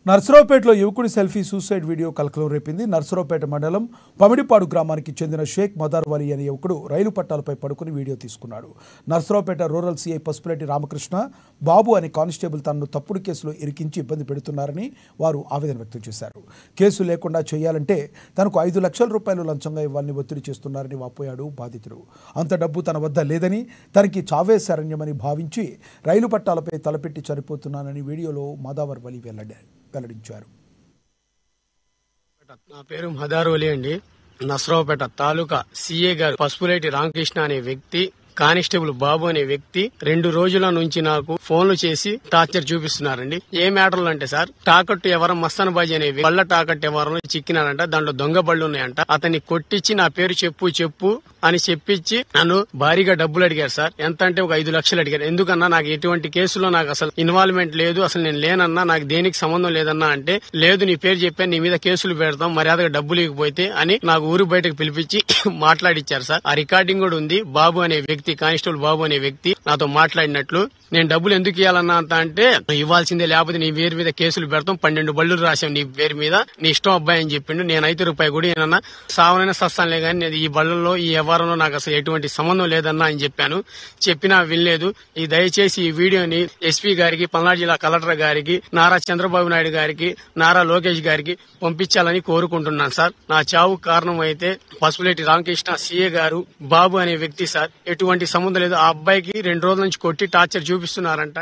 నర్సరావుపేటలో యువకుడి selfie suicide video కలకలం రేపింది. నర్సరావుపేట మండలం పమిడిపాడు గ్రామానికి చెందిన షేక్ మదార్ వలి అనే యువకుడు రైలు పట్టాలపై పడుకుని వీడియో తీసుకున్నాడు. నర్సరావుపేట రూరల్ సీఐ పసుపులేటి రామకృష్ణ బాబు అనే కానిస్టేబుల్ తనను తప్పుడు కేసులో ఇరికించి ఇబ్బంది పెడుతున్నారని వారు ఆవేదన వ్యక్తం చేశారు. కేసు లేకుండా చేయాలంటే తనకు 5 లక్షల రూపాయలు లంచంగా ఇవ్వాలని ఒత్తిడి చేస్తున్నారని వాపోయాడు బాధితుడు. అంత డబ్బు తన వద్ద లేదని, తనకి చావే శరణ్యమని భావించి రైలు పట్టాలపై తలపెట్టి చనిపోతున్నానని వీడియోలో మదావర్ వలి వెల్లడించారు. నా పేరు మదార్ వలి అండి. నర్సరావుపేట తాలూకా సీఏ గారు పసుపులేటి రామకృష్ణ అనే వ్యక్తి, కానిస్టేబుల్ బాబు అనే వ్యక్తి 2 రోజుల నుంచి నాకు ఫోన్లు చేసి టార్చర్ చూపిస్తున్నారండి. ఏ మ్యాటర్లు అంటే సార్, తాకట్టు ఎవరం మస్తాన్ బాజీ అనే బళ్ళ తాకట్టు ఎవరం చిక్కినాడంట, దాంట్లో దొంగ బళ్ళు ఉన్నాయంట, అతన్ని కొట్టించి నా పేరు చెప్పు అని చెప్పించి నన్ను భారీగా డబ్బులు అడిగారు సార్. ఎంత అంటే ఒక 5 లక్షలు అడిగారు. ఎందుకన్నా నాకు ఎటువంటి కేసులో నాకు అసలు ఇన్వాల్వ్మెంట్ లేదు, అసలు నేను లేనన్నా, నాకు దేనికి సంబంధం లేదన్నా అంటే, లేదు నీ పేరు చెప్పాను, నీ మీద కేసులు పెడతాం, మర్యాదగా డబ్బులు ఇవ్వకపోతే అని నాకు ఊరు బయటకు పిలిపించి మాట్లాడిచ్చారు సార్. ఆ రికార్డింగ్ కూడా ఉంది. బాబు అనే వ్యక్తి, కానిస్టేబుల్ బాబు అనే వ్యక్తి నాతో మాట్లాడినట్లు. నేను డబ్బులు ఎందుకు ఇవ్వాలన్నా అంత అంటే, ఇవ్వాల్సిందే, లేకపోతే నీ పేరు మీద కేసులు పెడతాం, 12 బళ్ళు రాశాం నీ పేరు మీద, నీ ఇష్టం అబ్బాయి అని చెప్పిండు. నేను 5 రూపాయలు కూడా ఏమన్నా సావనైనా సస్తానులే కానీ నేను ఈ బళ్ళల్లో ఈ వ్యవహారంలో నాకు అసలు ఎటువంటి సంబంధం లేదన్నా అని చెప్పాను. చెప్పినా వినలేదు. ఈ దయచేసి ఈ వీడియోని ఎస్పీ గారికి, పల్నాడు జిల్లా కలెక్టర్ గారికి, నారా చంద్రబాబు నాయుడు గారికి, నారా లోకేష్ గారికి పంపించాలని కోరుకుంటున్నాను సార్. నా చావు కారణం అయితే పసుపులేటి రామకృష్ణ సీఏ గారు బాబు అనే వ్యక్తి సార్. ఎటువంటి సంబంధం లేదు. ఆ అబ్బాయికి 2 రోజుల నుంచి కొట్టి టార్చర్ చూపిస్తున్నారంట.